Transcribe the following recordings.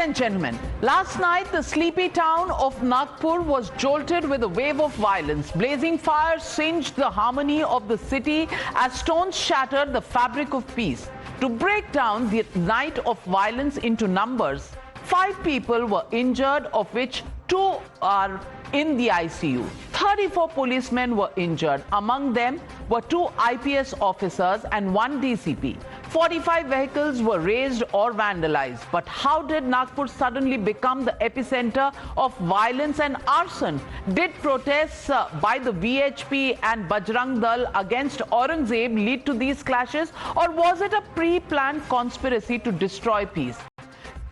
and gentlemen, last night the sleepy town of Nagpur was jolted with a wave of violence. Blazing fire singed the harmony of the city as stones shattered the fabric of peace. To break down the night of violence into numbers, 5 people were injured, of which 2 are in the ICU. 34 policemen were injured. Among them were 2 IPS officers and 1 DCP. 45 vehicles were razed or vandalized. But how did Nagpur suddenly become the epicenter of violence and arson? Did protests by the VHP and Bajrang Dal against Aurangzeb lead to these clashes, or was it a pre-planned conspiracy to destroy peace?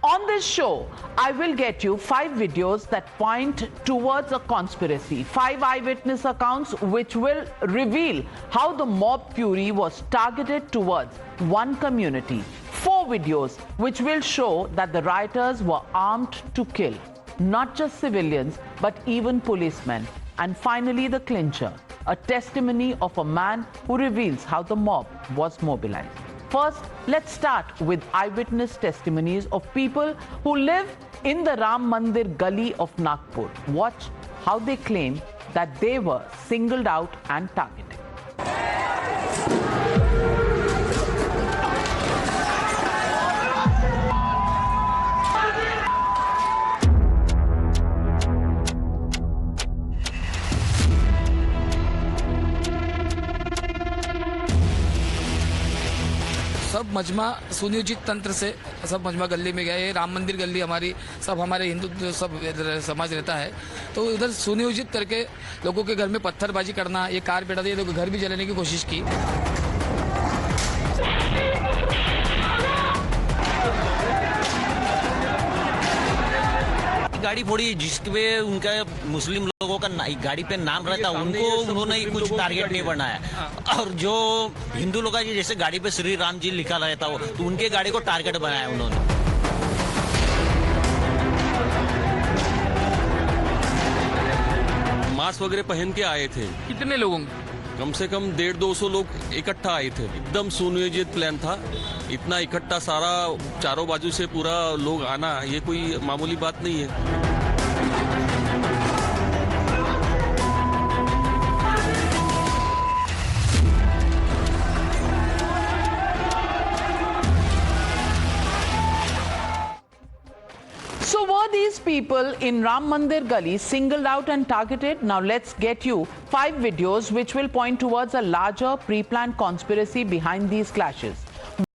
On this show, I will get you 5 videos that point towards a conspiracy, 5 eyewitness accounts which will reveal how the mob fury was targeted towards one community, 4 videos which will show that the rioters were armed to kill, not just civilians but even policemen, and finally the clincher, a testimony of a man who reveals how the mob was mobilized. First, let's start with eyewitness testimonies of people who live in the Ram Mandir Gully of Nagpur. Watch how they claim that they were singled out and targeted. सब मजमा सुनियोजित तंत्र से सब मजमा गली में गए। राम मंदिर गली हमारी सब हमारे हिंदू सब समाज रहता है, तो उधर सुनियोजित करके लोगों के घर में पत्थरबाजी करना, ये कार पेटा दिए, लोगों के घर भी जलाने की कोशिश की। गाड़ी फोड़ी जिसपे उनका मुस्लिम लोगों का गाड़ी पे नाम रहता उनको उन्होंने कुछ टारगेट नहीं बनाया, और जो हिंदू लोग जैसे गाड़ी पे श्री राम जी लिखा रहता हो तो उनके गाड़ी को टारगेट बनाया उन्होंने। मास्क वगैरह पहन के आए थे। कितने लोगों? कम से कम 150-200 लोग इकट्ठा आए थे। एकदम सुनियोजित प्लान था। इतना इकट्ठा सारा चारों बाजू से पूरा लोग आना, ये कोई मामूली बात नहीं है। So were these people in Ram Mandir Gully singled out and targeted? Now let's get you 5 videos which will point towards a larger pre-planned conspiracy behind these clashes.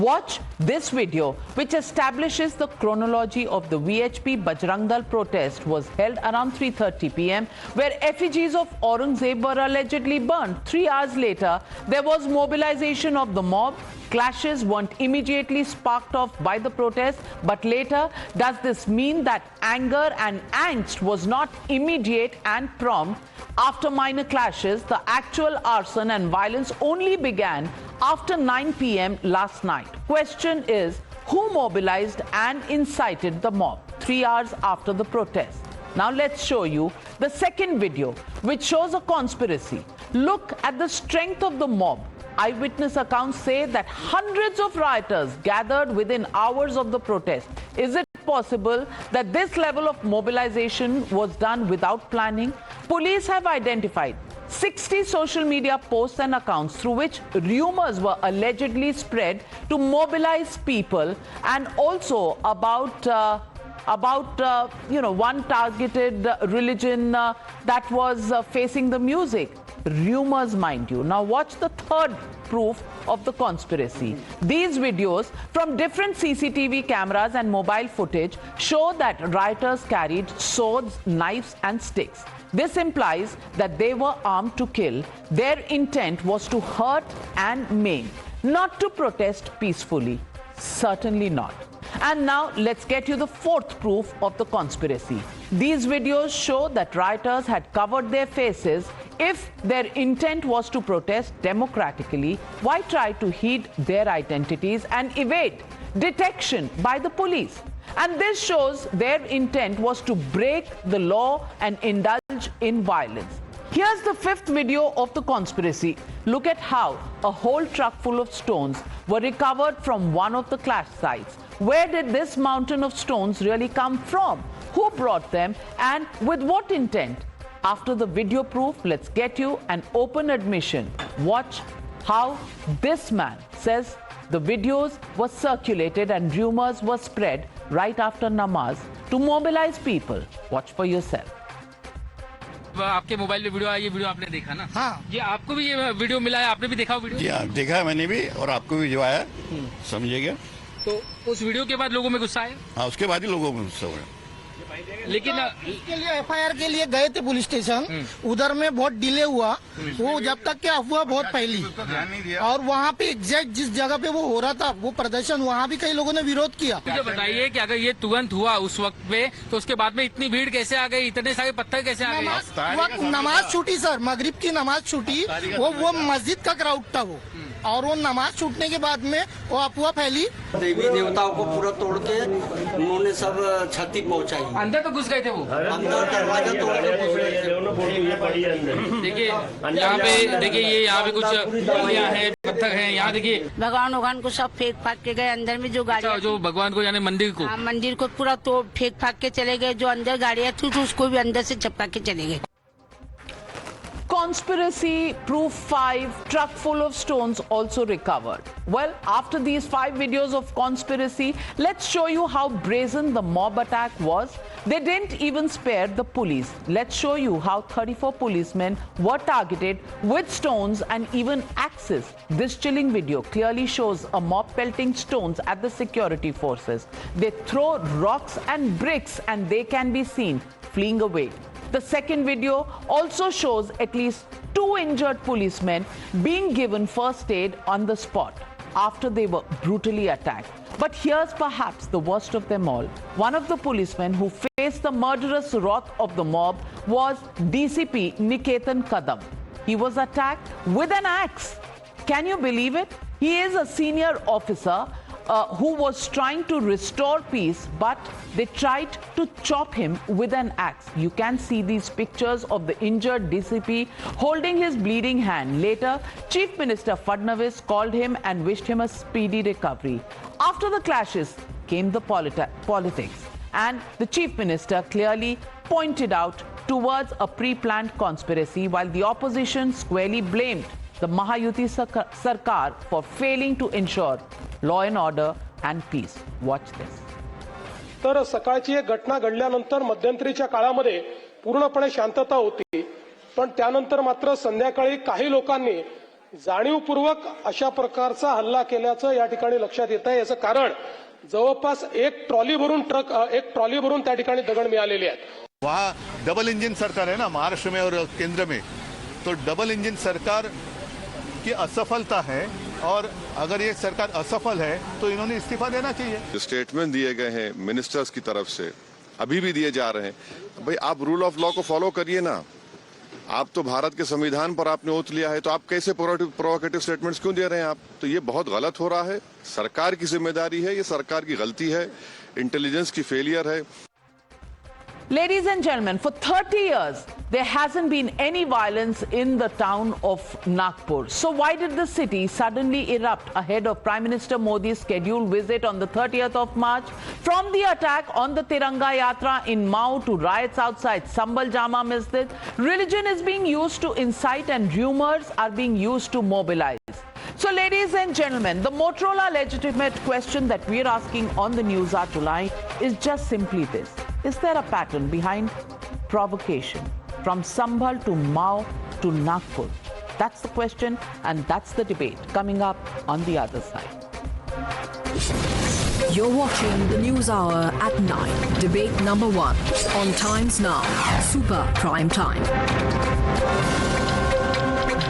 Watch this video which establishes the chronology of the VHP Bajrang Dal protest was held around 3:30 p.m. where effigies of Aurangzeb were allegedly burned. 3 hours later, there was mobilization of the mob. Clashes weren't immediately sparked off by the protest, but later, does this mean that anger and angst was not immediate and prompt? After minor clashes, the actual arson and violence only began after 9 p.m. last night. Question is, who mobilized and incited the mob 3 hours after the protest? Now let's show you the second video, which shows a conspiracy. Look at the strength of the mob. Eyewitness accounts say that hundreds of rioters gathered within hours of the protest. Is it possible that this level of mobilization was done without planning? Police have identified 60 social media posts and accounts through which rumors were allegedly spread to mobilize people, and also about one targeted religion that was facing the music. Rumors, mind you. Now watch the third proof of the conspiracy. These videos from different CCTV cameras and mobile footage show that rioters carried swords, knives and sticks. This implies that they were armed to kill. Their intent was to hurt and maim, not to protest peacefully. Certainly not. And now let's get you the fourth proof of the conspiracy. These videos show that rioters had covered their faces. If their intent was to protest democratically, why try to hide their identities and evade detection by the police? And this shows their intent was to break the law and indulge in violence. Here's the fifth video of the conspiracy. Look at how a whole truck full of stones were recovered from one of the clash sites. Where did this mountain of stones really come from? Who brought them and with what intent? After the video proof, let's get you an open admission. Watch how this man says the videos were circulated and rumors were spread right after namaz to mobilize people. Watch for yourself. आपके mobile में video आई, ये video आपने देखा ना? हाँ। ये आपको भी ये वीडियो मिला है, आपने भी देखा वीडियो? जी हाँ, देखा है मैंने भी और आपको भी जो आया समझिएगा। तो उस वीडियो के बाद लोगों में गुस्सा आया, हाँ, उसके बाद ही लोगों को गुस्सा हुआ। लेकिन के लिए एफआईआर के लिए गए थे पुलिस स्टेशन, उधर में बहुत डिले हुआ। वो जब तक के अफवाह बहुत फैली और वहाँ पे एग्जैक्ट जिस जगह पे वो हो रहा था वो प्रदर्शन, वहाँ भी कई लोगों ने विरोध किया। मुझे बताइए कि अगर ये तुरंत हुआ उस वक्त पे, तो उसके बाद में इतनी भीड़ कैसे आ गई, इतने सारे पत्थर कैसे आ गए? नमाज छूटी सर, मगरिब की नमाज छूटी, वो मस्जिद का क्राउड था वो, और वो नमाज छूटने के बाद में वो अफवाह फैली। देवी देवताओं को पूरा तोड़ के उन्होंने सब क्षति पहुंचाई। अंदर तो घुस गए थे वो, अंदर दरवाजा तोड़ के घुस गए थे। देखिए यहाँ पे, देखिए ये यहाँ पे कुछ गोलियां हैं, पत्थर हैं, यहाँ देखिए भगवान को सब फेंक फाक के गए। अंदर में जो गाड़ियाँ, जो भगवान को यानी मंदिर को, मंदिर को पूरा तो फेंक फाक के चले गए। जो अंदर गाड़ियाँ थी तो उसको भी अंदर से चपका के चले गए। Conspiracy proof 5, truck full of stones also recovered. Well, after these 5 videos of conspiracy, let's show you how brazen the mob attack was. They didn't even spare the police. Let's show you how 34 policemen were targeted with stones and even axes. This chilling video clearly shows a mob pelting stones at the security forces. They throw rocks and bricks and they can be seen fleeing away. The second video also shows at least 2 injured policemen being given first aid on the spot after they were brutally attacked. But here's perhaps the worst of them all. One of the policemen who faced the murderous wrath of the mob was DCP Niketan Kadam. He was attacked with an axe. Can you believe it? He is a senior officer who was trying to restore peace, but they tried to chop him with an axe. You can see these pictures of the injured DCP holding his bleeding hand. Later, Chief Minister Fadnavis called him and wished him a speedy recovery. After the clashes came the politics, and the Chief Minister clearly pointed out towards a pre-planned conspiracy, while the opposition squarely blamed the Mahayuti Sarkar for failing to ensure law and order and peace. Watch this. तर सकाळची एक घटना घडल्यानंतर मध्यंतरीच्या काळामध्ये पूर्णपणे शांतता होती, पण त्यानंतर मात्र संध्याकाळी काही लोकांनी जाणीवपूर्वक अशा प्रकारचा हल्ला केल्याचं या ठिकाणी लक्षात येत आहे. याचं कारण जवळपास एक ट्रॉली भरून त्या ठिकाणी दगड मिळालेले आहेत. वहाँ डबल इंजन सरकार है ना, महाराष्ट्र में और केंद्र में, तो डबल इंजन सरकार की असफलता है, और अगर ये सरकार असफल है तो इन्होंने इस्तीफा देना चाहिए। जो स्टेटमेंट दिए गए हैं मिनिस्टर्स की तरफ से, अभी भी दिए जा रहे हैं, भाई आप रूल ऑफ लॉ को फॉलो करिए ना। आप तो भारत के संविधान पर आपने ओथ लिया है, तो आप कैसे प्रोवोकेटिव स्टेटमेंट्स क्यों दे रहे हैं आप? तो ये बहुत गलत हो रहा है। सरकार की जिम्मेदारी है, ये सरकार की गलती है, इंटेलिजेंस की फेलियर है। Ladies and gentlemen, for 30 years, there hasn't been any violence in the town of Nagpur. So why did the city suddenly erupt ahead of Prime Minister Modi's scheduled visit on the 30th of March? From the attack on the Tiranga Yatra in Mao to riots outside Sambal Jama Masjid, religion is being used to incite and rumors are being used to mobilize. So ladies and gentlemen, the Motorola legitimate question that we are asking on the News Hour tonight is just simply this. Is there a pattern behind provocation from Sambal to Mao to Nagpur? That's the question, and that's the debate coming up on the other side. You're watching the News Hour at 9. Debate number 1 on Times Now. Super Prime Time.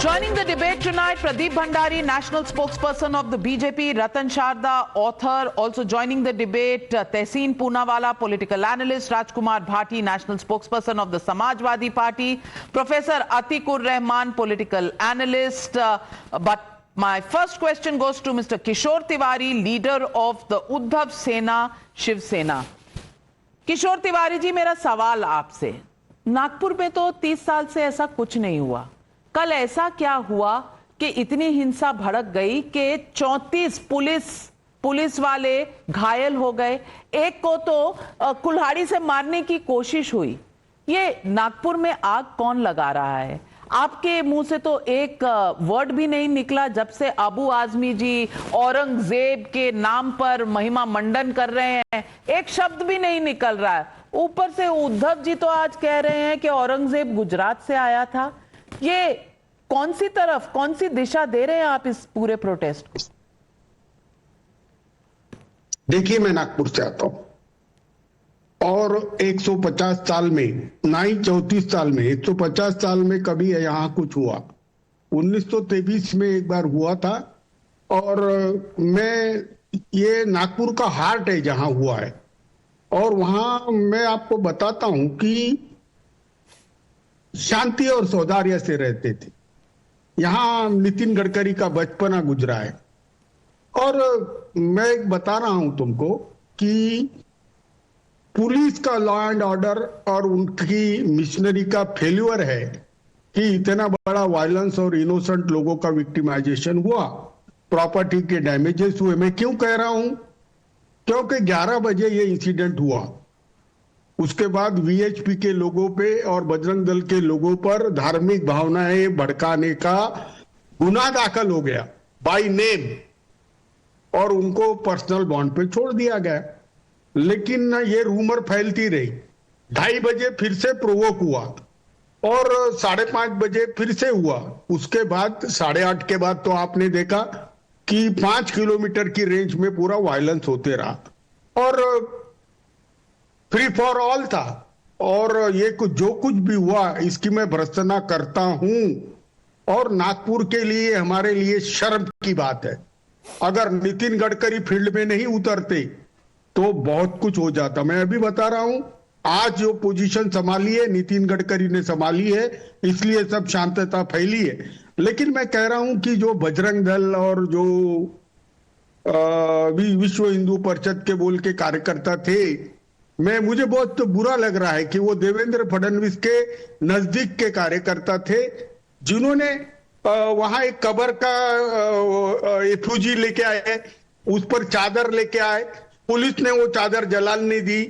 Joining the debate tonight, Pradeep Bhandari, national spokesperson of the BJP, Ratan Sharda, author. Also joining the debate, Tehseen Poonawala, political analyst, Rajkumar Bhati, national spokesperson of the Samajwadi Party, Professor Atikur Rahman, political analyst. But my first question goes to Mr. Kishore Tiwari, leader of the Uddhav Sena, Shiv Sena. Kishore Tiwari ji, मेरा सवाल आपसे, नागपुर में तो 30 साल से ऐसा कुछ नहीं हुआ, कल ऐसा क्या हुआ कि इतनी हिंसा भड़क गई कि 34 पुलिस पुलिस वाले घायल हो गए, एक को तो कुल्हाड़ी से मारने की कोशिश हुई। ये नागपुर में आग कौन लगा रहा है? आपके मुंह से तो एक वर्ड भी नहीं निकला जब से अबू आजमी जी औरंगजेब के नाम पर महिमा मंडन कर रहे हैं, एक शब्द भी नहीं निकल रहा है। ऊपर से उद्धव जी तो आज कह रहे हैं कि औरंगजेब गुजरात से आया था। ये कौन सी तरफ, कौन सी दिशा दे रहे हैं आप इस पूरे प्रोटेस्ट को? देखिए, मैं नागपुर से आता हूं और 150 साल में, ना ही 34 साल में, 150 साल में कभी यहां कुछ हुआ। 1923 में एक बार हुआ था और ये नागपुर का हार्ट है जहां हुआ है। और वहां मैं आपको बताता हूं कि शांति और सौहार्द से रहते थे। यहां नितिन गडकरी का बचपना गुजरा है। और मैं बता रहा हूं तुमको कि पुलिस का लॉ एंड ऑर्डर और उनकी मिशनरी का फेल्यूर है कि इतना बड़ा वायलेंस और इनोसेंट लोगों का विक्टिमाइजेशन हुआ, प्रॉपर्टी के डैमेजेस हुए। मैं क्यों कह रहा हूं? क्योंकि 11 बजे ये इंसिडेंट हुआ, उसके बाद वीएचपी के लोगों पे और बजरंग दल के लोगों पर धार्मिक भावनाएं भड़काने का गुनाह दाखिल हो गया बाय नेम, और उनको पर्सनल बॉन्ड पे छोड़ दिया गया। लेकिन ये रूमर फैलती रही। 2:30 बजे फिर से प्रोवोक हुआ और 5:30 बजे फिर से हुआ। उसके बाद 8:30 के बाद तो आपने देखा कि 5 किलोमीटर की रेंज में पूरा वायलेंस होते रहा और फ्री फॉर ऑल था। और ये जो कुछ भी हुआ इसकी मैं भर्त्सना करता हूं और नागपुर के लिए, हमारे लिए शर्म की बात है। अगर नितिन गडकरी फील्ड में नहीं उतरते तो बहुत कुछ हो जाता। मैं अभी बता रहा हूं, आज जो पोजीशन संभाली है नितिन गडकरी ने संभाली है, इसलिए सब शांतता फैली है। लेकिन मैं कह रहा हूं कि जो बजरंग दल और जो विश्व हिंदू परिषद के बोल के कार्यकर्ता थे, मुझे बहुत बुरा लग रहा है कि वो देवेंद्र फडणवीस के नजदीक के कार्यकर्ता थे, जिन्होंने वहां एक कब्र का एफयूजी लेके आए, उस पर चादर लेके आए। पुलिस ने वो चादर जलाने दी,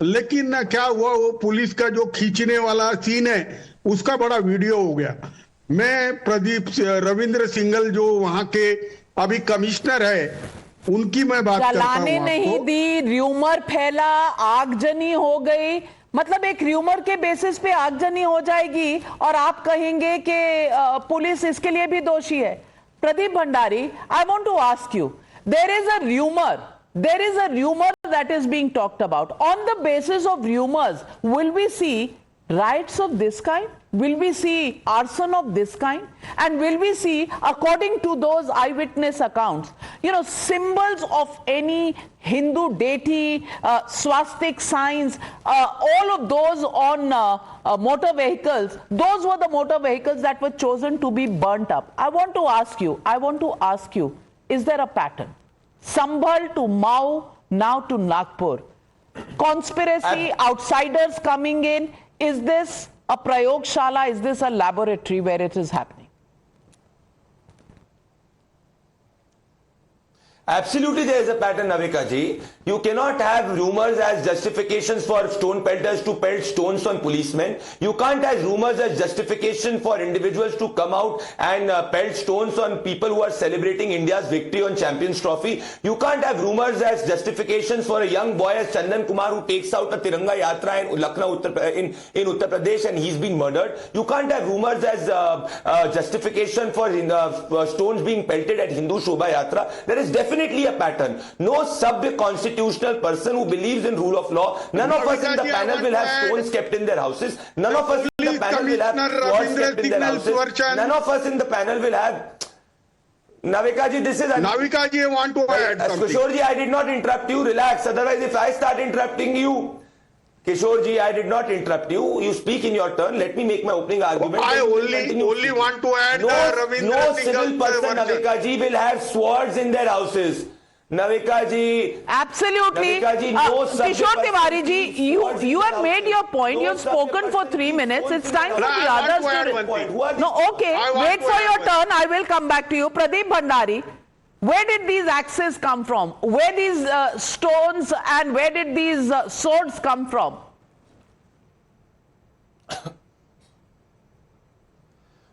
लेकिन क्या हुआ, वो पुलिस का जो खींचने वाला सीन है उसका बड़ा वीडियो हो गया। मैं प्रदीप रविंद्र सिंघल जो वहां के अभी कमिश्नर है, उनकी मैं बात करता हूं। जलाने नहीं दी, र्यूमर फैला, आगजनी हो गई। मतलब एक र्यूमर के बेसिस पे आगजनी हो जाएगी और आप कहेंगे कि पुलिस इसके लिए भी दोषी है। Pradeep Bhandari, I want to ask you, there is a rumor that is being talked about. On the basis of rumors, will we see riots of this kind? Will we see arson of this kind? And will we see, according to those eyewitness accounts, symbols of any Hindu deity, swastik signs, all of those on motor vehicles? Those were the motor vehicles that were chosen to be burnt up. I want to ask you, is there a pattern? Sambhal to Mau, now to Nagpur. Conspiracy, outsiders coming in. Is this a Prayogshala? Is this a laboratory where it is happening? Absolutely, there is a pattern, Navika ji. You cannot have rumors as justifications for stone pelters to pelt stones on policemen. You can't have rumors as justification for individuals to come out and pelt stones on people who are celebrating India's victory on Champions Trophy. You can't have rumors as justifications for a young boy as Chandan Kumar who takes out a Tiranga Yatra in Lucknow, in Uttar Pradesh, and he's been murdered. You can't have rumors as justification for stones being pelted at Hindu Shobha Yatra. There is definitely a pattern. No sub-constitutional person who believes in rule of law, none of us in the panel will have stones kept in their houses. None of us in the panel will have swords kept in their houses. None of us in the panel will have... Navika ji, this is... Navika ji, I want to add something. Kishore ji, I did not interrupt you. Relax. Otherwise, if I start interrupting you... Kishore ji, I did not interrupt you. You speak in your turn. Let me make my opening argument. I only want to add no civil person, Navika ji, will have swords in their houses. Navika ji. Absolutely. Navika ji, no Kishore Tiwari ji, you have made your point. You have spoken for 3 minutes. It's time for the others to... No, okay. Wait for your turn. I will come back to you. Pradeep Bhandari. Where did these axes come from? Where these stones and where did these swords come from?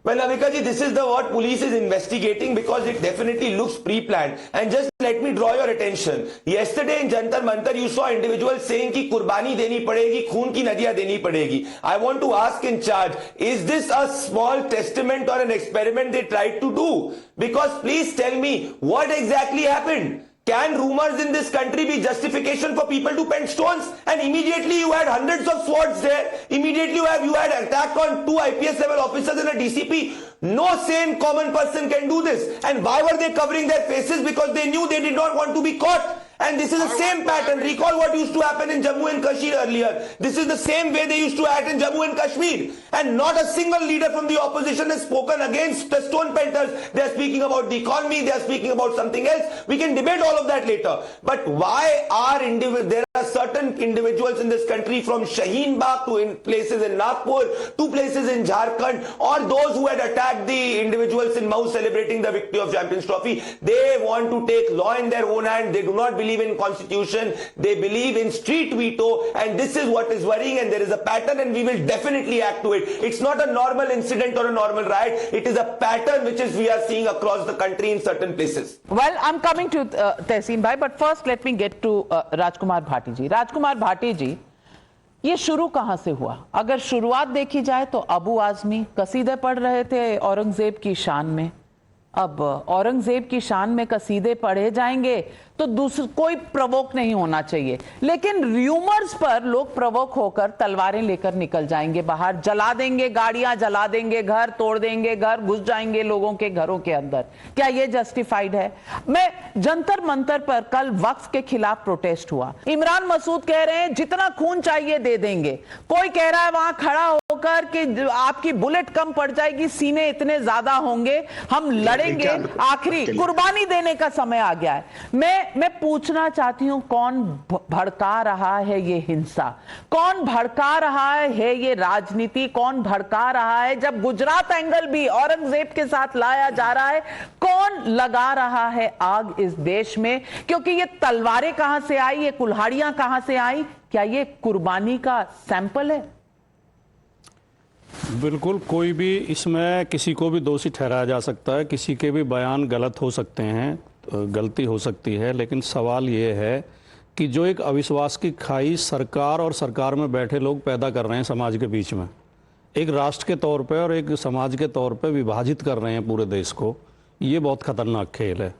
Well, Navika ji, this is the what police is investigating because it definitely looks pre-planned. And just let me draw your attention. Yesterday in Jantar Mantar, you saw individuals saying कि कुर्बानी देनी पड़ेगी, खून की नदियां देनी पड़ेगी. I want to ask in charge, is this a small testament or an experiment they tried to do? Because please tell me, what exactly happened? Can rumors in this country be justification for people to pen stones? And immediately you had hundreds of swords there. Immediately you had attack on 2 IPS level officers and a DCP. No sane common person can do this. And why were they covering their faces? Because they knew they did not want to be caught. And this is the same pattern. Recall what used to happen in Jammu and Kashmir earlier. This is the same way they used to act in Jammu and Kashmir. And not a single leader from the opposition has spoken against the stone pelters. They are speaking about the economy. They are speaking about something else. We can debate all of that later. But why are there are certain individuals in this country from Shaheen Bagh to in places in Nagpur, to places in Jharkhand, or those who had attacked the individuals in Mau celebrating the victory of Champions Trophy, they want to take law in their own hand. They do not believe in constitution. They believe in street veto, and this is what is worrying, and there is a pattern, and we will definitely act to it. It's not a normal incident or a normal riot. It is a pattern which is we are seeing across the country in certain places. Well, I'm coming to Tehseen Bhai, but first let me get to Rajkumar Bhati ji. Rajkumar Bhati ji, ये शुरू कहां से हुआ? अगर शुरुआत देखी जाए तो अबू आजमी कसीदे पढ़ रहे थे औरंगजेब की शान में. अब औरंगजेब की शान में कसीदे पढ़े जाएंगे तो दूसरा कोई प्रवोक नहीं होना चाहिए, लेकिन र्यूमर्स पर लोग प्रवोक होकर तलवारें लेकर निकल जाएंगे बाहर, जला देंगे गाड़ियां, जला देंगे घर, तोड़ देंगे घर, घुस जाएंगे लोगों के घरों के अंदर. क्या ये जस्टिफाइड है? मैं जंतर मंतर पर कल वक्फ के खिलाफ प्रोटेस्ट हुआ. इमरान मसूद कह रहे हैं जितना खून चाहिए दे देंगे. कोई कह रहा है वहां खड़ा होकर कि आपकी बुलेट कम पड़ जाएगी, सीने इतने ज्यादा होंगे, हम लड़ेंगे, आखिरी कुर्बानी देने का समय आ गया है. मैं पूछना चाहती हूं, कौन भड़का रहा है ये हिंसा? कौन भड़का रहा है ये राजनीति? कौन भड़का रहा है? जब गुजरात एंगल भी औरंगजेब के साथ लाया जा रहा है, कौन लगा रहा है आग इस देश में? क्योंकि ये तलवारें कहां से आई, ये कुल्हाड़ियां कहां से आई? क्या ये कुर्बानी का सैंपल है? बिल्कुल, कोई भी इसमें किसी को भी दोषी ठहराया जा सकता है, किसी के भी बयान गलत हो सकते हैं, गलती हो सकती है, लेकिन सवाल ये है कि जो एक अविश्वास की खाई सरकार और सरकार में बैठे लोग पैदा कर रहे हैं समाज के बीच में, एक राष्ट्र के तौर पे और एक समाज के तौर पे विभाजित कर रहे हैं पूरे देश को, ये बहुत खतरनाक खेल है.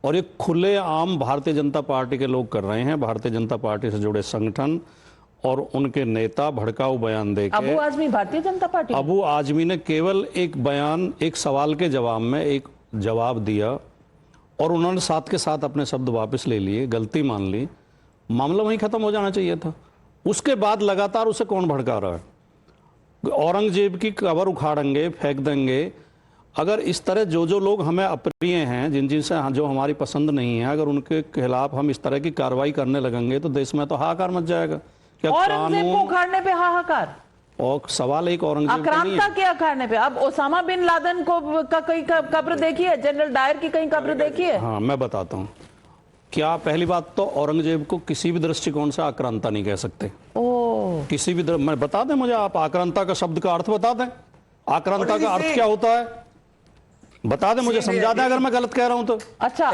और ये खुले आम भारतीय जनता पार्टी के लोग कर रहे हैं. भारतीय जनता पार्टी से जुड़े संगठन और उनके नेता भड़काऊ बयान देके. अबू आजमी भारतीय जनता पार्टी, अबू आजमी ने केवल एक बयान, एक सवाल के जवाब में एक जवाब दिया और उन्होंने साथ के साथ अपने शब्द वापस ले लिए, गलती मान ली, मामला वहीं खत्म हो जाना चाहिए था. उसके बाद लगातार उसे कौन भड़का रहा है? औरंगजेब की कब्र उखाड़ेंगे, फेंक देंगे. अगर इस तरह जो लोग हमें अप्रिय हैं, जिनसे जो हमारी पसंद नहीं है, अगर उनके खिलाफ हम इस तरह की कार्रवाई करने लगेंगे तो देश में तो हाहाकार मच जाएगा. औरंगजेब को उखाड़ने पे हाहाकार? और सवाल एक औरंगजेब आक्रांता के अखाड़ने पे. अब ओसामा बिन लादेन को का कहीं कब्र देखी है? जनरल डायर की कहीं कब्र देखी है? हाँ, मैं बताता हूँ. क्या पहली बात तो औरंगजेब को किसी भी दृष्टिकोण से आक्रांता नहीं कह सकते. किसी भी मैं बता दें मुझे, आप आक्रांता का शब्द का अर्थ बता दें. आक्रांता का अर्थ क्या होता है बता दें मुझे, समझा दें अगर मैं गलत कह रहा हूं तो. अच्छा,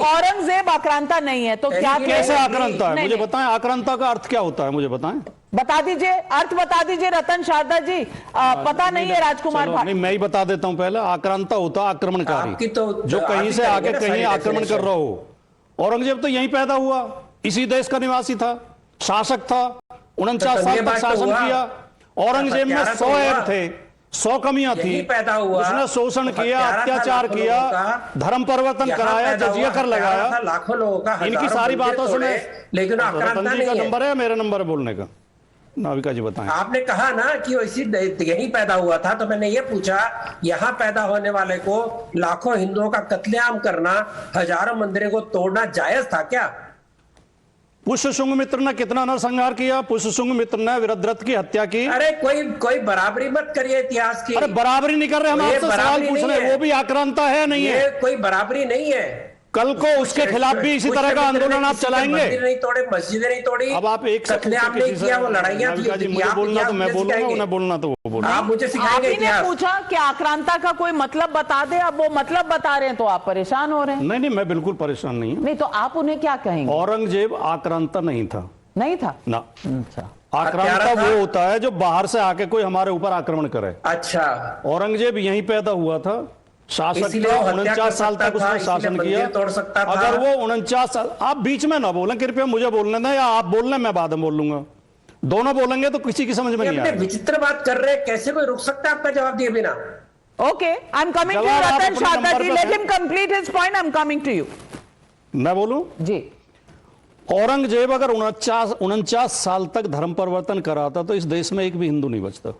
औरंगजेब आक्रांता नहीं है तो क्या, कैसे आक्रांता है? मुझे बताएं, आक्रांता का अर्थ क्या होता है मुझे बताएं. बता दीजिए, अर्थ बता दीजिए रतन शारदा जी. पता नहीं है राजकुमार भाटी. नहीं, मैं ही बता देता हूं पहले. आक्रांता होता है आक्रमणकारी, जो कहीं से आके कहीं आक्रमण कर रहा हो. औरंगजेब तो यहीं पैदा हुआ, इसी देश का निवासी था, शासक था, 49 साल तक शासन किया. औरंगजेब में 100 ऐब थे, 100 कमियां थी. उसने शोषण किया, अत्याचार किया, धर्म परिवर्तन कराया, जजिया कर लगाया. लाखों लोगों का, इनकी सारी बातों सुने. लेकिन रतन जी का नंबर है, मेरा नंबर है बोलने का. नाविका जी बताएं. आपने कहा ना कि वो इसी यहीं पैदा हुआ था, तो मैंने ये पूछा, यहाँ पैदा होने वाले को लाखों हिंदुओं का कत्लेआम करना, हजारों मंदिरों को तोड़ना जायज था क्या? पुष्यशुंग मित्र ने कितना नरसंहार किया? पुष्यशुंग मित्र ने विरद्रथ की हत्या की। अरे कोई बराबरी मत करिए इतिहास की। अरे बराबरी नहीं कर रहे, हम आपसे सवाल पूछ रहे हैं, वो भी आक्रांता है नहीं है? कोई बराबरी नहीं है। कल को उसके खिलाफ भी इसी तरह का आंदोलन आप चलाएंगे? मंदिर नहीं तोड़े, मस्जिदें नहीं तोड़ी, अब आप एक कत्लेआम नहीं किया, वो लड़ाइयां थी। मुझे बोलना तो मैं बोलूंगा, उन्हें बोलना तो वो बोलना। आप मुझे सिखाएंगे आपने इतिहास? पूछा कि आक्रांता का कोई मतलब बता दे, अब वो मतलब बता रहे हैं तो आप परेशान हो रहे हैं। नहीं, मैं बिल्कुल परेशान नहीं हूँ। नहीं तो आप उन्हें क्या कहेंगे? औरंगजेब आक्रांता नहीं था। नहीं था ना। अच्छा, आक्रांता वो होता है जो बाहर से आके कोई हमारे ऊपर आक्रमण करे। अच्छा, औरंगजेब यहीं पैदा हुआ था, शासक था, 49 साल तक उसने शासन किया। तोड़ सकता था। अगर वो 49 साल, आप बीच में ना बोलें कृपया, मुझे बोलने दें, या आप बोल लें, मैं बाद में बोल लूंगा। दोनों बोलेंगे तो किसी की समझ में नहीं आएगा। विचित्र बात कर रहे हैं, कैसे कोई रुक सकता है आपका जवाब दिए बिना? Okay, I am coming to Ratan Sharda ji, let him complete his point, I am coming to you. मैं बोलूं जी। औरंगजेब अगर 49 साल तक धर्म परिवर्तन कराता तो इस देश में एक भी हिंदू नहीं बचता।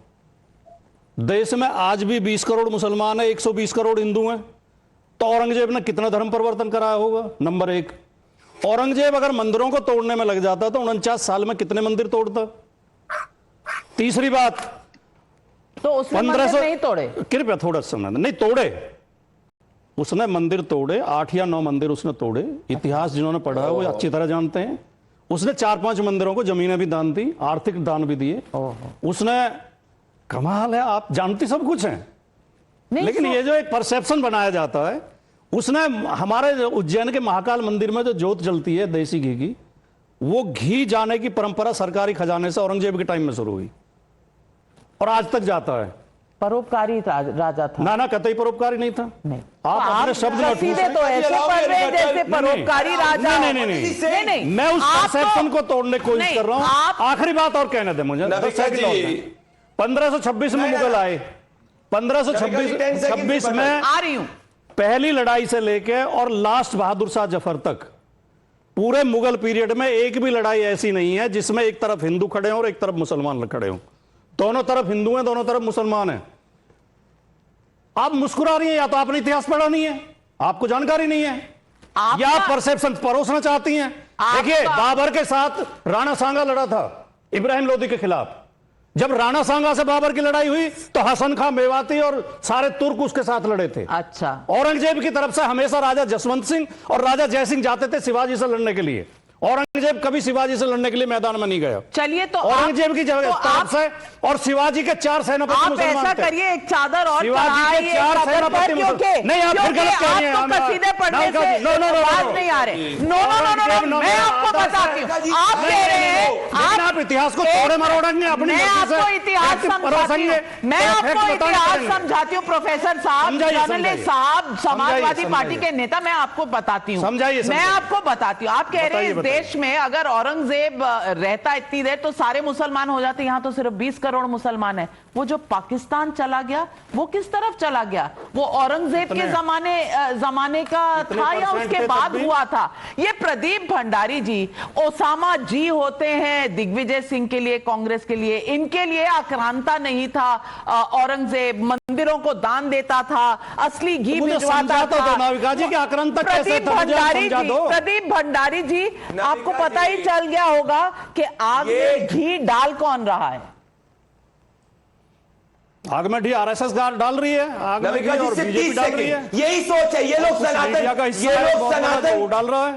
देश में आज भी 20 करोड़ मुसलमान है, 120 करोड़ हिंदू हैं, तो औरंगजेब ने कितना धर्म परिवर्तन कराया होगा? नंबर एक। औरंगजेब अगर मंदिरों को तोड़ने में लग जाता तो 49 साल में कितने मंदिर तोड़ता? तीसरी बात, तो उसने मंदिर नहीं तोड़े? कृपया थोड़ा समय, नहीं तोड़े, उसने मंदिर तोड़े, 8 या 9 मंदिर उसने तोड़े। इतिहास जिन्होंने पढ़ा है वो अच्छी तरह जानते हैं। उसने 4-5 मंदिरों को जमीनें भी दान दी, आर्थिक दान भी दिए। उसने, कमाल है, आप जानती सब कुछ हैं, लेकिन ये जो एक परसेप्शन बनाया जाता है, उसने हमारे उज्जैन के महाकाल मंदिर में जो ज्योत जलती है देसी घी की, वो घी जाने की परंपरा सरकारी खजाने से औरंगजेब के टाइम में शुरू हुई और आज तक जाता है। परोपकारी राजा था? ना, कतई परोपकारी नहीं था। नहीं, आप अपने शब्द में सीधे तो ऐसे पढ़ रहे हैं जैसे परोपकारी राजा। नहीं, मैं उस परसेप्शन को तोड़ने की कोशिश कर रहा हूं। आखिरी बात और कहने दे मुझे। 1526 में मुगल आए, 1526 में आ रही हूं, पहली लड़ाई से लेके और लास्ट बहादुर शाह जफर तक पूरे मुगल पीरियड में एक भी लड़ाई ऐसी नहीं है जिसमें एक तरफ हिंदू खड़े हों और एक तरफ मुसलमान खड़े हों। दोनों तरफ हिंदू हैं, दोनों तरफ मुसलमान हैं। आप मुस्कुरा रही हैं, या तो आपने इतिहास पढ़ा नहीं है, आपको जानकारी नहीं है, या आप परसेप्शन परोसना चाहती हैं। देखिए, बाबर के साथ राणा सांगा लड़ा था इब्राहिम लोदी के खिलाफ। जब राणा सांगा से बाबर की लड़ाई हुई तो हसन खां मेवाती और सारे तुर्क उसके साथ लड़े थे। अच्छा, औरंगजेब की तरफ से हमेशा राजा जसवंत सिंह और राजा जयसिंह जाते थे शिवाजी से लड़ने के लिए। औरंगजेब कभी शिवाजी से लड़ने के लिए मैदान में नहीं गया। चलिए, तो औरंगजेब की तरफ से और शिवाजी के 4 सेनापति मुसलमान थे। ऐसा करिए, एक चादर और शिवाजी के 4 सेनापति मुसलमान। नहीं, आप फिर गलत कह रही हैं। आपको कसीदे पढ़ने से आवाज नहीं आ रहे। नो, मैं आपको बताती हूँ। आप कह रहे हैं आप इतिहास को तोड़े मरोड़ेंगे अपनी। मैं आपको इतिहास समझाती हूँ, मैं आपको इतिहास समझाती हूँ प्रोफेसर साहब, जर्नलिस्ट साहब, समाजवादी पार्टी के नेता, मैं आपको बताती हूँ, मैं आपको बताती हूँ। आप कह रहे हैं देश में अगर औरंगजेब रहता इतनी देर तो सारे मुसलमान हो जाते, यहां तो सिर्फ 20 करोड़ मुसलमान है। वो जो पाकिस्तान चला गया वो किस तरफ चला गया? वो औरंगजेब के जमाने का था या उसके बाद हुआ था? ये प्रदीप भंडारी जी, ओसामा जी होते हैं दिग्विजय सिंह के लिए, कांग्रेस के लिए, इनके लिए आक्रांता नहीं था औरंगजेब, मंदिरों को दान देता था, असली घी भिजवाता था। प्रदीप भंडारी जी, आपको पता ही चल गया होगा कि आग में घी डाल कौन रहा है? आग में आरएसएस डाल रही है, आग में घी और बीजेपी डाल रही है। यही सोच है। ये लोग सनातन डाल रहा है,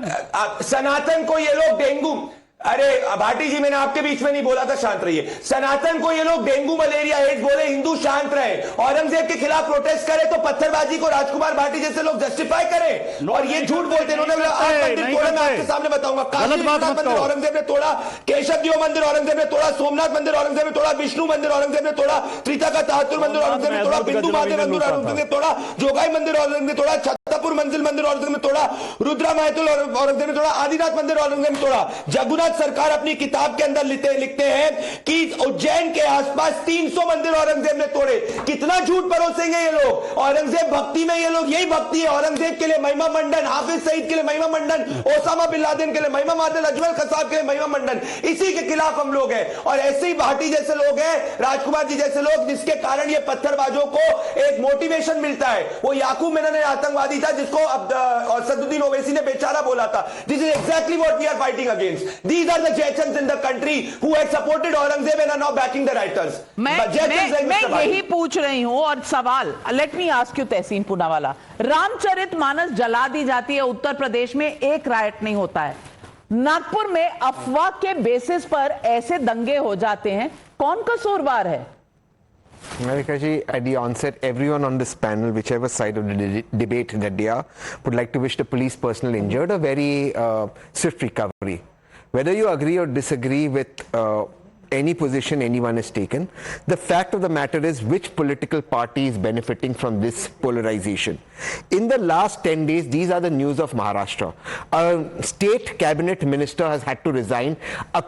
सनातन को ये लोग डेंगू, अरे भाटी जी, मैंने आपके बीच में नहीं बोला था, शांत रहिए। सनातन को ये लोग डेंगू मलेरिया एड्स बोले, हिंदू शांत रहे। औरंगजेब के खिलाफ प्रोटेस्ट करे तो पत्थरबाजी को राजकुमार भाटी जैसे लोग जस्टिफाई करें, और ये झूठ बोलते हैं। उन्होंने आपके सामने बताऊंगा, काशी विश्वनाथ मंदिर औरंगजेब ने तोड़ा, केशव देव मंदिर औरंगजेब ने तोड़ा, सोमनाथ मंदिर औरंगजेब ने तोड़ा, विष्णु मंदिर औरंगजेब ने तोड़ा, त्रिता का तहातुर मंदिर औरंगजेब ने तोड़ा, बिंदु महादेव मंदिर औरंगजेब ने तोड़ा, जोगाई मंदिर औरंगजेब ने तोड़ा, छत्तापुर मंजिल मंदिर औरंगजेब ने तोड़ा, रुद्रा महतुल औरंगजेब ने तोड़ा, आदिनाथ मंदिर औरंगजेब ने तोड़ा। जगन्नाथ सरकार अपनी किताब के अंदर लिखते हैं कि उज्जैन के आसपास 300 मंदिर औरंगजेब ने तोड़े। कितना झूठ परोसेंगे ये लोग? औरंगजेब भक्ति में, ये लोग यही भक्ति है। औरंगजेब के लिए महिमा मंडन, हाफिज सईद के लिए महिमा मंडन, ओसामा बिन लादेन के लिए महिमा मंडन, अजमल कसाब के लिए महिमा मंडन, इसी के खिलाफ हम लोग हैं। और ऐसे ही भाटी जैसे लोग हैं, राजकुमार जी जैसे लोग, जिसके कारण ये पत्थरबाजों को एक मोटिवेशन मिलता है। वो याकूब मेनन आतंकवादी था जिसको सदुद्दीन ओवैसी ने बेचारा बोला था। This is exactly what we are fighting against. these are the Chechens in the country who had supported Aurangzeb and are now backing the writers. मैं यही पूछ रही हूँ और सवाल, लेट मी आस्क यू तहसीन पूनावाला, रामचरितमानस जला दी जाती है उत्तर प्रदेश में, एक राइट नहीं होता है। नागपुर में अफवाह के बेसिस पर ऐसे दंगे हो जाते हैं, कौन कसूरवार है? Navika ji, at the onset, everyone on this panel, whichever side of the debate that they are, would like to wish the police personnel injured a very swift recovery. Whether you agree or disagree with any position anyone has taken, the fact of the matter is which political party is benefiting from this polarization. In the last 10 days, these are the news of Maharashtra. A state cabinet minister has had to resign,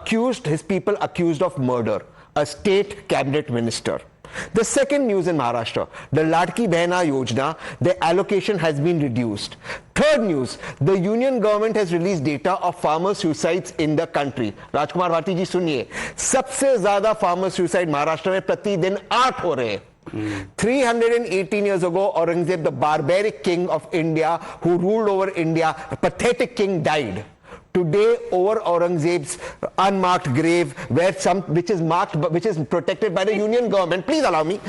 his people accused of murder. A state cabinet minister. The second news in Maharashtra, the Ladki Behna Yojana, the allocation has been reduced. Third news, the union government has released data of farmer suicides in the country. Rajkumar Bharti ji सुनिए, सबसे ज़्यादा farmer suicide Maharashtra में प्रतिदिन 8 हो रहे हैं। 318 years ago, Aurangzeb, the barbaric king of India, who ruled over India, a pathetic king, died. Today, over Aurangzeb's unmarked grave, which is protected by the union government. Please allow me.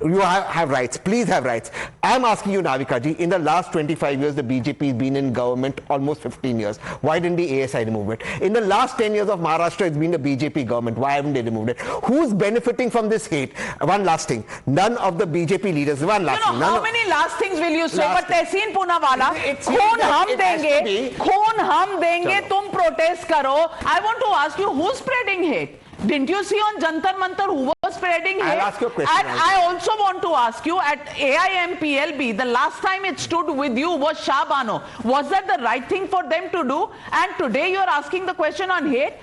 You have rights. Please have rights. I am asking you, Navika ji, in the last 25 years, the BJP has been in government almost 15 years. Why didn't the ASI remove it? In the last 10 years of Maharashtra, it's been the BJP government. Why haven't they removed it? Who's benefiting from this hate? One last thing. None of the BJP leaders. One last thing. How many last things will you say? But Tehseen Poonawalla, खून हम देंगे, तुम protest करो. I want to ask you, who's spreading hate? Didn't you see on Jantar Mantar who was spreading hate? I'll ask you a question. And I also want to ask you, at AIMPLB, the last time it stood with you was Shah Bano. Was that the right thing for them to do? And today you're asking the question on hate?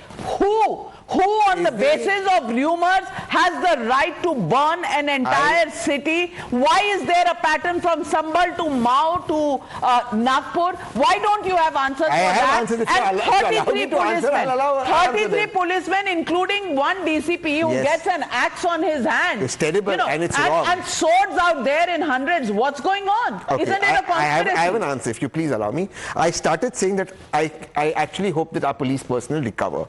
Who on the basis of rumors has the right to burn an entire city? Why is there a pattern from Sambal to Mao to Nagpur? Why don't you have answers for that? And 33 policemen, including one DCP who gets an axe on his hand. It's terrible, and it's wrong. And swords out there in hundreds. What's going on? Okay, Isn't it a conspiracy? I have an answer, if you please allow me. I started saying that I actually hope that our police personnel recover.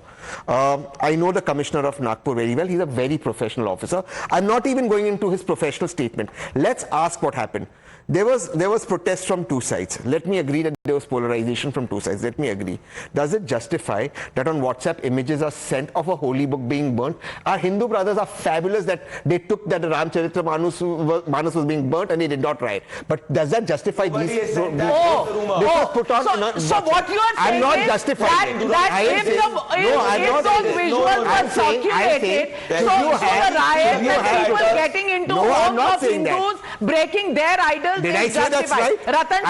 I know the Commissioner of Nagpur very well. He's a very professional officer. I'm not even going into his professional statement. Let's ask what happened. There was protest from two sides. Let me agree that there was polarization from two sides. Let me agree. Does it justify that on WhatsApp images are sent of a holy book being burnt? Our Hindu brothers are fabulous that they took that Ramcharitammanas was being burnt and they did not riot. But does that justify these? So what you are saying I'm not is justifying that if those visuals were circulated, so the riot and people getting into homes of Hindus, breaking their idols, did I say that's right? Ratan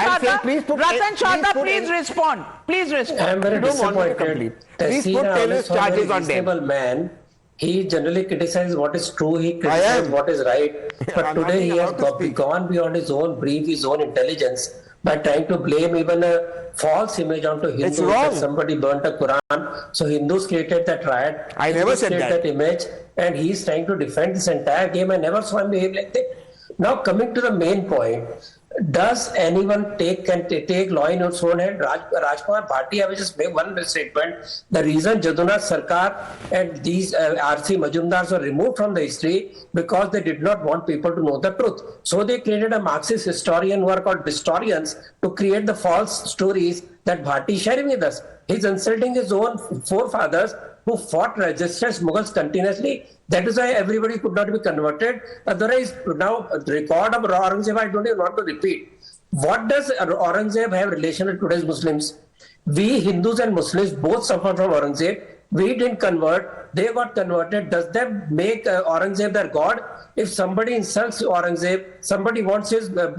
Chadha, please respond. Please respond. I am very disappointed. Please put terrorist charges on them. Man, he generally criticizes what is true, he criticizes what is right. But today he has gone beyond his own brief, his own intelligence, by trying to blame even a false image onto Hindus that somebody burnt a Quran. So Hindus created that riot. I never said that image, and he is trying to defend this entire game. I never saw him behave like that. Now coming to the main point, does anyone take law in its own hand? Rajkumar Bharti, I will just make one statement. The reason Jaduna Sarkar and these R.C. Majumdars were removed from the history because they did not want people to know the truth. So they created a Marxist historian who are called historians to create the false stories that Bharti is sharing with us. He's insulting his own forefathers who fought resistance Mughals continuously. That is why everybody could not be converted. Otherwise, now the record of Aurangzeb, I don't even want to repeat. What does Aurangzeb have relation to today's Muslims? We Hindus and Muslims both suffer from Aurangzeb. We didn't convert. They got converted. Does that make Aurangzeb their god? If somebody insults Aurangzeb, somebody wants his tomb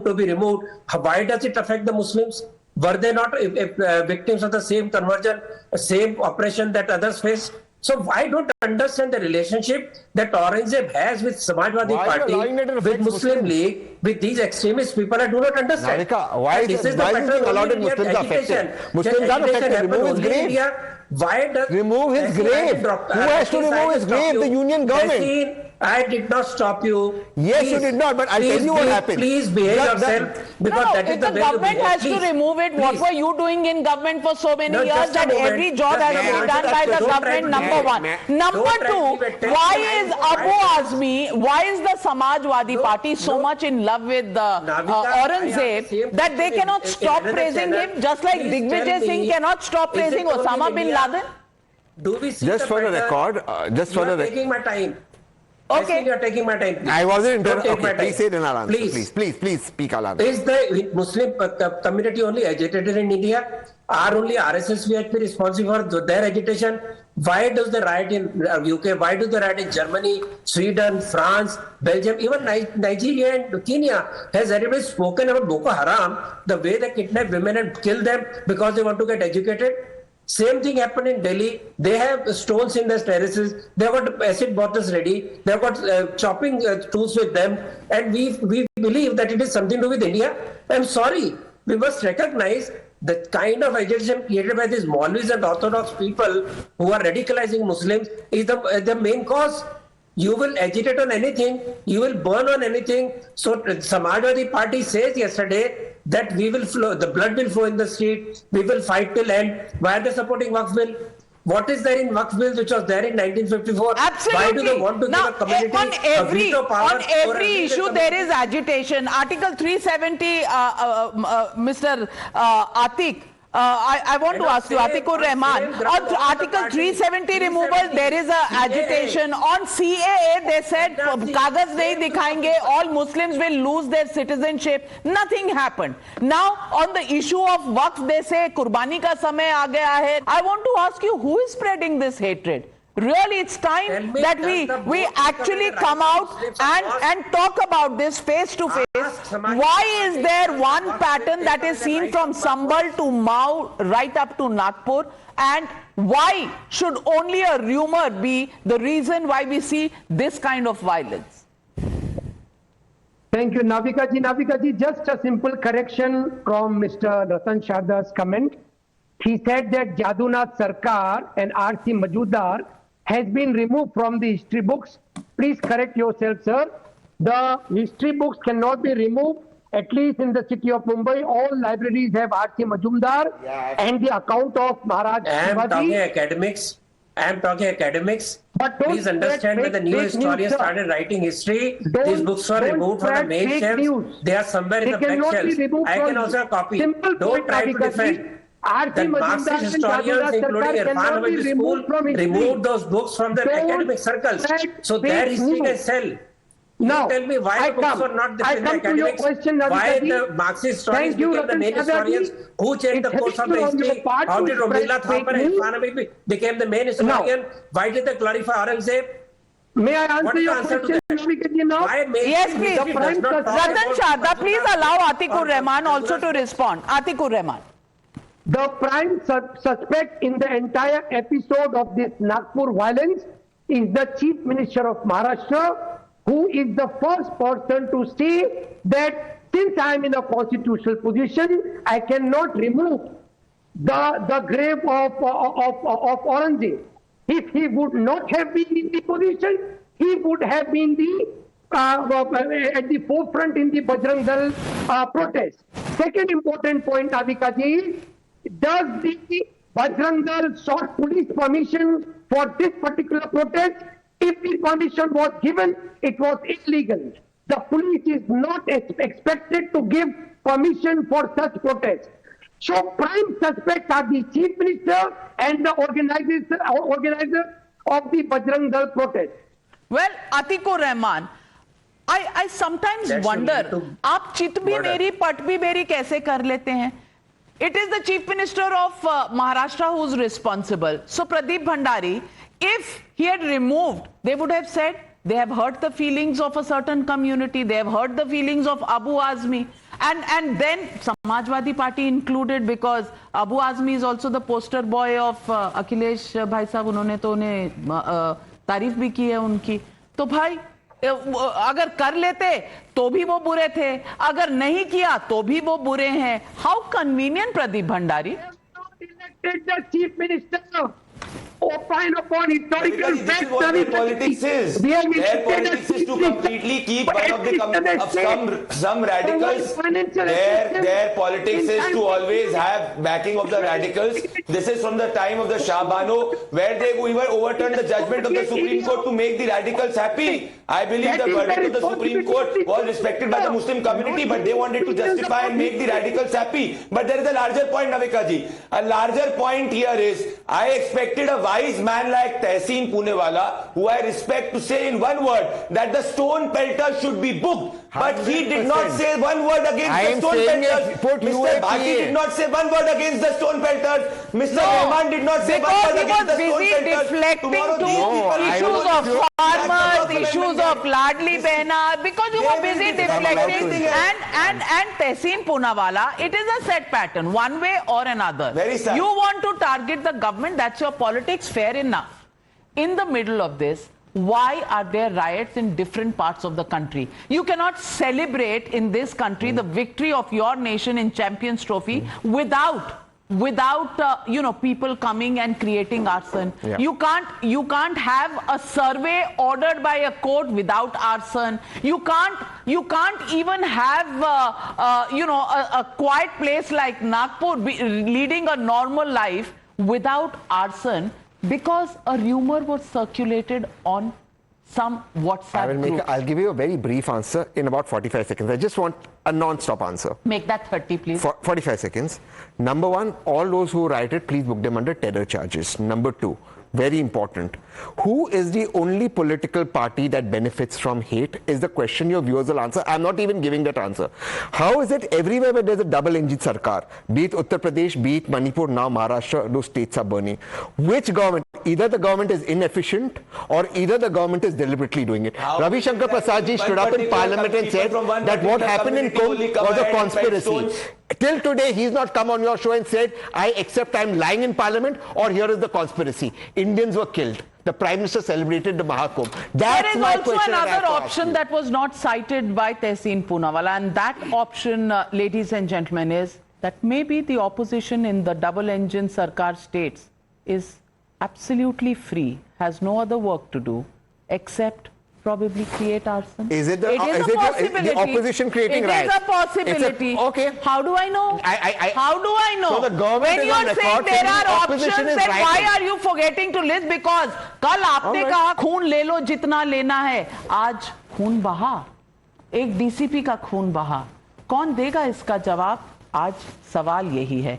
to be removed, why does it affect the Muslims? Were they not victims of the same conversion, same oppression that others face? So I don't understand the relationship that Aurangzeb has with Samajwadi Party, with Muslim League, with these extremist people. I do not understand. Navika, why is it allowed that Muslims are affected? Muslims are affected. Remove his grave. Why does remove his grave? Who has to remove his grave? The union government. I did not stop you. Yes, you did not, but I'll tell you what happened. Please behave yourself, because that is if the the way government you behave. has to remove it, what were you doing in government for so many No, years just a that moment. every job Just has a to be moment. done by the Don't try government, to number be- one. Number Don't try to two, be a test why line. is Abu Azmi, why is the Samajwadi Party so much in love with Aurangzeb that they cannot stop praising him, just like Digvijay Singh cannot stop praising Osama bin Laden? Do we see Just for the pattern? record, just for You are the taking my time. Okay. You are taking my time. I wasn't Don't take my okay, please time. say it in our answer. Please. Please speak our answer. Is the Muslim community only agitated in India? Are only RSS VHP responsible for their agitation? Why does the riot in UK? Why do the riot in Germany, Sweden, France, Belgium, even Nigeria and Kenya? Has anybody spoken about Boko Haram, the way they kidnap women and kill them because they want to get educated? Same thing happened in Delhi. They have stones in their terraces. They have got acid bottles ready. They have got chopping tools with them. And we believe that it is something to do with India. I'm sorry. We must recognize the kind of agitation created by these Maulvis and Orthodox people who are radicalizing Muslims is the main cause. You will agitate on anything. You will burn on anything. So Samajwadi Party says yesterday that we will flow, the blood will flow in the street. We will fight till end. Why are they supporting Waqf Bill? What is there in Waqf Bill which was there in 1954? Absolutely. Why do they want to now, give a community on a veto power? on every issue there is agitation. Article 370, Mr. Atik. I want to ask you, Atikur Rahman, on Article 370 removal, there is a agitation. On CAA, they said, Kagaz nahi dikhayenge, all Muslims will lose their citizenship. Nothing happened. Now, on the issue of Waqf, they say, Kurbani ka samay aa gaya hai. I want to ask you, who is spreading this hatred? Really, it's time that we actually come out and talk about this face to face. Why is there one pattern that is seen from Sambal to Mao right up to Nagpur? And why should only a rumor be the reason why we see this kind of violence? Thank you, Navika ji. Navika ji, just a simple correction from Mr. Ratan Sharda's comment. He said that Jadunath Sarkar and R.C. Majumdar has been removed from the history books. Please correct yourself, sir. The history books cannot be removed. At least in the city of Mumbai, all libraries have R.C. Majumdar and the account of Maharaj I am Shivaji. talking academics. I am talking academics. But don't please understand, when the new fake news, historians sir. started writing history, Don't- these books were don't removed from the spread main fake shelves. news. They are somewhere in They the back cannot be shelves. removed I can from- also have a copy. Simple Don't point, try to Navika ji. defend. R.C. The Majumdar Marxist and historians, Jadunath including Sarkar Irfan cannot be Nawawi removed School, from history. removed those books from the Don't academic circles. spread So their fake history can news. sell. Now, You tell me why I the books come- were not I in the come to your academics. question, Navika Why ji. the Marxist historians Thank you, became the Ratan main Sharda ji. historians? Who changed the It's course of the helpful on your history? part How to did spread Rohilla fake Thapar and news. Irfan Nawawi became the main historian? Why did they glorify Aurangzeb? May I What answer is the your answer to question, that? Navika ji, now? Why mainstream Yes, please. history does not talk Ratan about Sharda, please allow Atikur or Rahman also to Jadunath? respond. Atikur Rahman. The prime suspect in the entire episode of this Nagpur violence is the Chief Minister of Maharashtra, who is the first person to say that since I am in a constitutional position, I cannot remove the grave of Aurangzeb. If he would not have been in the position, he would have been at the forefront in the Bajrang Dal protest. Second important point, Navika ji, does the Bajrang Dal sought police permission for this particular protest? If the permission was given, it was illegal. The police is not expected to give permission for such protests. So prime suspects are the Chief Minister and the organizer of the Bajrang Dal protest. Well, Atikur Rahman, I sometimes That's wonder, a little आप चित भी border. मेरी पट भी मेरी कैसे कर लेते हैं? It is the Chief Minister of Maharashtra who is responsible. So Pradeep Bhandari, if he had removed, they would have said they have hurt the feelings of a certain community, they have hurt the feelings of Abu Azmi, and then Samajwadi Party included, because Abu Azmi is also the poster boy of Akhilesh Bhai Sahab, उन्होंने तो उन्हें तारीफ भी की है उनकी. तो भाई अगर कर लेते तो भी वो बुरे थे, अगर नहीं किया तो भी वो बुरे हैं. How convenient, Pradeep Bhandari. Elected the Chief Minister. opine upon historical This is facts. what their politics is. We have Their insisted politics is to completely keep one of the some radicals. Their politics is to always have backing of the radicals. This is from the time of the Shah Bano, where they even overturned the judgment of the Supreme Court to make the radicals happy. I believe the verdict of the Supreme Court was respected by the Muslim community, but they wanted to justify and make the radicals happy. But there is a larger point, Navika ji. A larger point here is, I expected a wise man like Tehseen Poonewala, who I respect, to say in one word that the stone pelters should be booked. But he did not say one word against the stone pelters. Mr. Bhati did not say one word against the stone pelters. Mr. Rahman did not say one word against the stone pelters. Because he was busy deflecting to issues of farmers, issues of Ladli Behna, because you were busy deflecting. And Tehseen Poonawala, it is a set pattern, one way or another. Very sad. You want to target the government, that's your politics, fair enough. In the middle of this, why are there riots in different parts of the country? You cannot celebrate in this country the victory of your nation in Champions Trophy without people coming and creating arson. Yeah. You can't have a survey ordered by a court without arson. You can't even have a quiet place like Nagpur leading a normal life without arson, because a rumor was circulated on some WhatsApp group. I'll give you a very brief answer in about 45 seconds. I just want a non-stop answer. Make that 30, please. 45 seconds. Number one, all those who rioted, please book them under terror charges. Number two, very important, who is the only political party that benefits from hate is the question your viewers will answer. I'm not even giving that answer. How is it everywhere where there's a double-engine sarkar, be it Uttar Pradesh, be it Manipur, now Maharashtra, those states are burning? Which government? Either the government is inefficient or either the government is deliberately doing it. Ravi Shankar Prasad ji stood up in parliament and said that what happened in Kumbh was a conspiracy. Till today, he's not come on your show and said, I accept I'm lying in parliament, or here is the conspiracy. Indians were killed. The Prime Minister celebrated the Mahakumbh. There is also another option that was not cited by Tehseen Poonawala, and that option, ladies and gentlemen, is that maybe the opposition in the double-engine Sarkar states is absolutely free, has no other work to do except probably create arson. Is it the opposition creating riots? It is a possibility. Okay. How do I know? How do I know? So the government when is you on are saying record there saying are opposition options, is then why rioting. are you forgetting to list? Because कल आपने कहा खून ले लो जितना लेना है, आज खून बहा, एक डीसीपी का खून बहा, कौन देगा इसका जवाब? आज सवाल यही है।